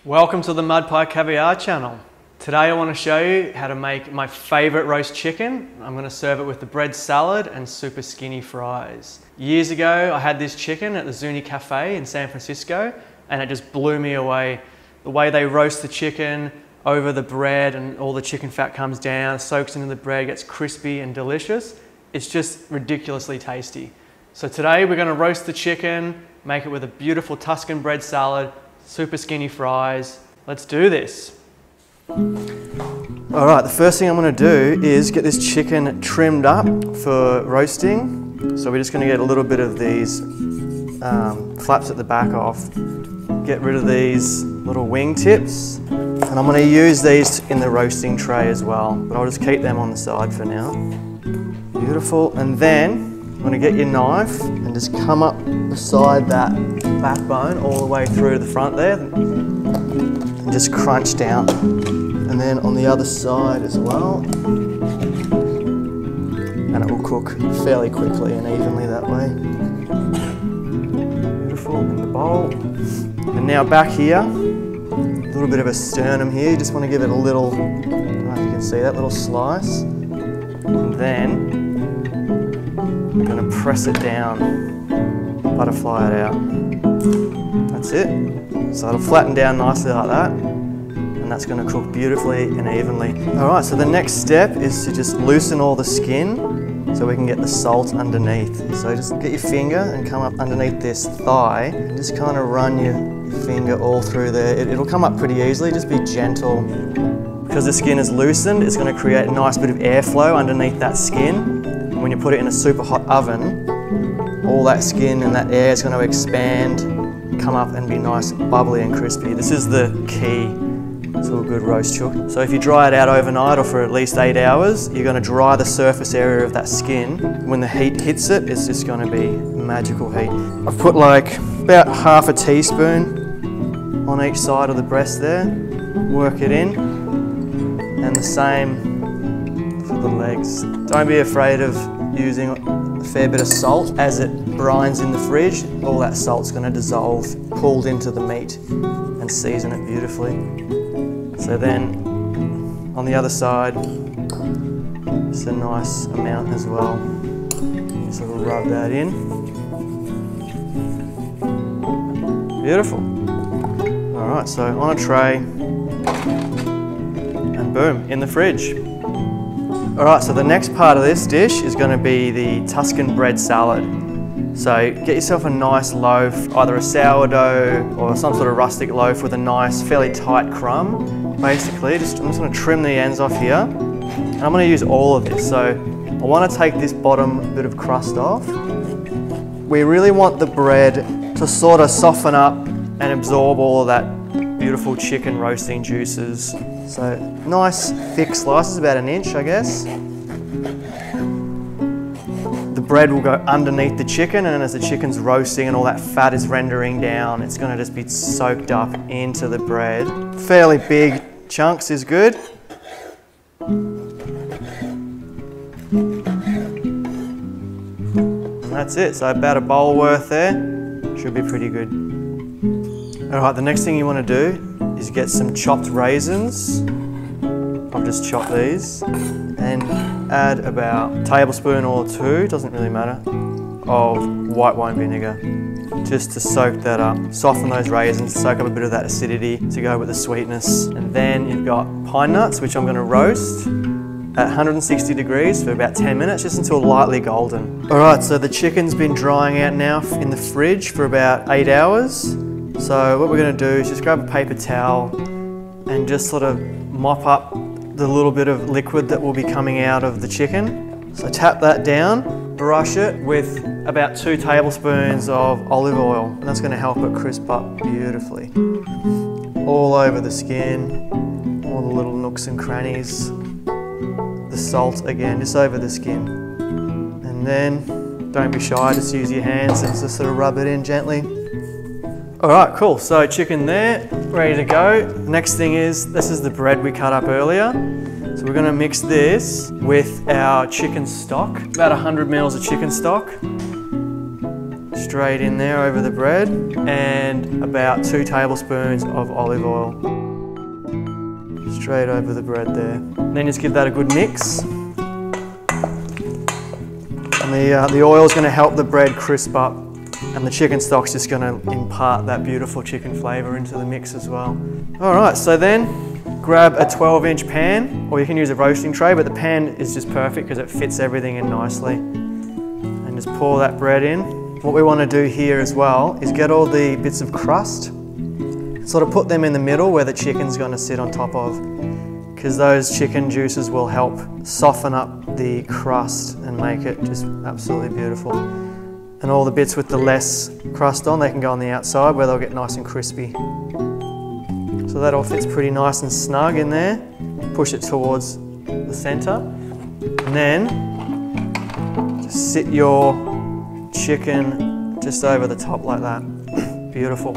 Welcome to the Mudpie Caviar channel. Today I want to show you how to make my favorite roast chicken. I'm going to serve it with the bread salad and super skinny fries. Years ago I had this chicken at the Zuni Cafe in San Francisco and it just blew me away. The way they roast the chicken over the bread and all the chicken fat comes down, soaks into the bread, gets crispy and delicious. It's just ridiculously tasty. So today we're going to roast the chicken, make it with a beautiful Tuscan bread salad, super skinny fries. Let's do this. All right, the first thing I'm going to do is get this chicken trimmed up for roasting. So we're just going to get a little bit of these flaps at the back off. Get rid of these little wing tips. And I'm going to use these in the roasting tray as well, but I'll just keep them on the side for now. Beautiful. And then I'm going to get your knife and just come up beside that backbone all the way through to the front there and just crunch down. And then on the other side as well. And it will cook fairly quickly and evenly that way. Beautiful, in the bowl. And now back here, a little bit of a sternum here. You just want to give it a little, I don't know if you can see that little slice. And then I'm going to press it down, butterfly it out. That's it. So it'll flatten down nicely like that. And that's going to cook beautifully and evenly. All right, so the next step is to just loosen all the skin so we can get the salt underneath. So just get your finger and come up underneath this thigh and just kind of run your finger all through there. It'll come up pretty easily, just be gentle. Because the skin is loosened, it's going to create a nice bit of airflow underneath that skin. And when you put it in a super hot oven, all that skin and that air is going to expand, come up and be nice, bubbly and crispy. This is the key to a good roast chook. So if you dry it out overnight or for at least 8 hours, you're going to dry the surface area of that skin. When the heat hits it, it's just going to be magical heat. I've put like about half a teaspoon on each side of the breast there. Work it in. And the same for the legs. Don't be afraid of using a fair bit of salt. As it brines in the fridge, all that salt's going to dissolve, pulled into the meat and season it beautifully. So then on the other side, just a nice amount as well. So we'll rub that in. Beautiful. All right, so on a tray, and boom, in the fridge. All right, so the next part of this dish is going to be the Tuscan bread salad. So get yourself a nice loaf, either a sourdough or some sort of rustic loaf with a nice, fairly tight crumb. Basically, I'm just going to trim the ends off here. And I'm going to use all of this. So I want to take this bottom bit of crust off. We really want the bread to sort of soften up and absorb all of that beautiful chicken roasting juices. So nice thick slices, about 1 inch I guess. The bread will go underneath the chicken, and as the chicken's roasting and all that fat is rendering down, it's going to just be soaked up into the bread. Fairly big chunks is good. And that's it, so about a bowl worth there. Should be pretty good. All right, the next thing you want to do is get some chopped raisins. I've just chopped these. And add about a tablespoon or 2, doesn't really matter, of white wine vinegar. Just to soak that up. Soften those raisins, soak up a bit of that acidity to go with the sweetness. And then you've got pine nuts, which I'm going to roast at 160 degrees for about 10 minutes, just until lightly golden. All right, so the chicken's been drying out now in the fridge for about 8 hours. So what we're going to do is just grab a paper towel and just sort of mop up the little bit of liquid that will be coming out of the chicken. So tap that down, brush it with about 2 tablespoons of olive oil, and that's going to help it crisp up beautifully. All over the skin, all the little nooks and crannies. The salt again, just over the skin. And then, don't be shy, just use your hands and just sort of rub it in gently. All right, cool, so chicken there, ready to go. Next thing is, this is the bread we cut up earlier. So we're gonna mix this with our chicken stock, about 100 mils of chicken stock. straight in there over the bread, and about 2 tablespoons of olive oil. Straight over the bread there. And then just give that a good mix. And the oil is going to help the bread crisp up, and the chicken stock's just going to impart that beautiful chicken flavour into the mix as well. Alright, so then grab a 12-inch pan, or you can use a roasting tray, but the pan is just perfect because it fits everything in nicely. And just pour that bread in. What we want to do here as well is get all the bits of crust, sort of put them in the middle where the chicken's going to sit on top of, because those chicken juices will help soften up the crust and make it just absolutely beautiful. And all the bits with the less crust on, they can go on the outside where they'll get nice and crispy. So that all fits pretty nice and snug in there. Push it towards the centre. And then just sit your chicken just over the top like that. Beautiful.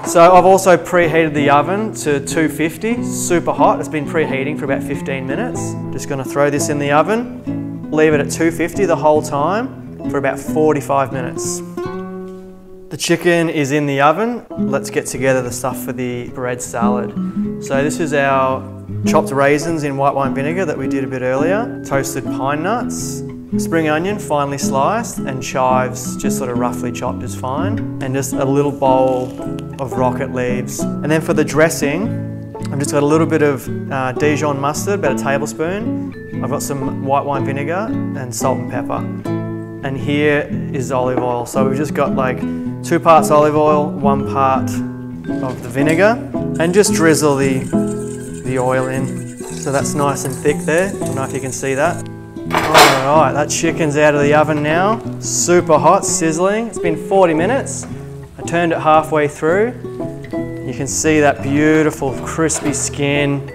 So I've also preheated the oven to 250, super hot. It's been preheating for about 15 minutes. Just gonna throw this in the oven, leave it at 250 the whole time for about 45 minutes. The chicken is in the oven. Let's get together the stuff for the bread salad. So this is our chopped raisins in white wine vinegar that we did a bit earlier, toasted pine nuts, spring onion finely sliced, and chives just sort of roughly chopped is fine, and just a little bowl of rocket leaves. And then for the dressing, I've just got a little bit of Dijon mustard, about a tablespoon. I've got some white wine vinegar and salt and pepper. And here is olive oil. So we've just got like 2 parts olive oil, 1 part of the vinegar, and just drizzle the oil in. So that's nice and thick there. I don't know if you can see that. Alright, that chicken's out of the oven now. Super hot, sizzling. It's been 40 minutes. I turned it halfway through. You can see that beautiful crispy skin.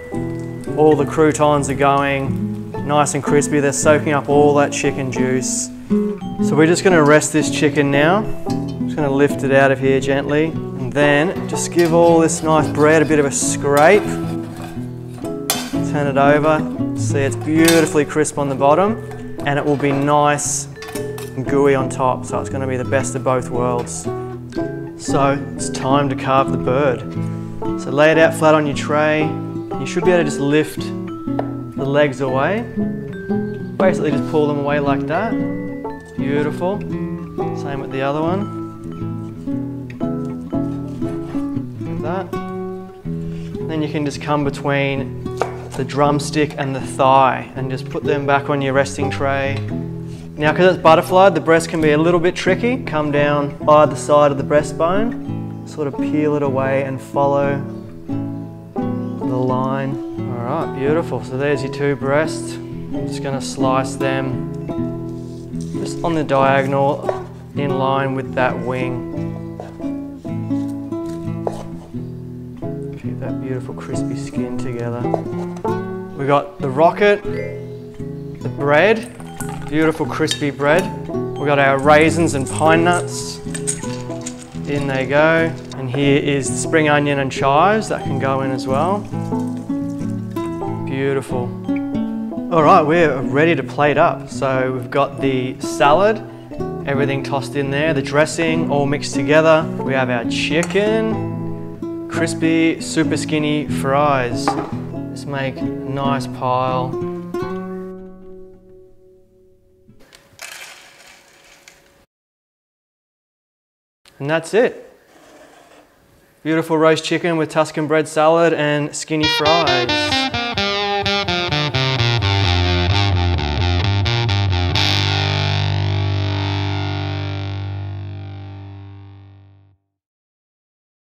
All the croutons are going nice and crispy. They're soaking up all that chicken juice. So we're just going to rest this chicken now. Just going to lift it out of here gently, and then just give all this nice bread a bit of a scrape. Turn it over. See, it's beautifully crisp on the bottom, and it will be nice and gooey on top. So it's going to be the best of both worlds. So it's time to carve the bird. So lay it out flat on your tray. You should be able to just lift the legs away. Basically just pull them away like that. Beautiful. Same with the other one. Like that. Then you can just come between the drumstick and the thigh and just put them back on your resting tray. Now, because it's butterflied, the breast can be a little bit tricky. Come down either side of the breastbone, sort of peel it away and follow the line. All right, beautiful. So there's your 2 breasts. I'm just going to slice them just on the diagonal in line with that wing. Keep that beautiful crispy skin together. We got the rocket, the bread, beautiful crispy bread. We got our raisins and pine nuts. In they go. And here is the spring onion and chives that can go in as well. Beautiful. All right, we're ready to plate up. So we've got the salad, everything tossed in there, the dressing all mixed together. We have our chicken, crispy, super skinny fries. Let's make a nice pile. And that's it. Beautiful roast chicken with Tuscan bread salad and skinny fries.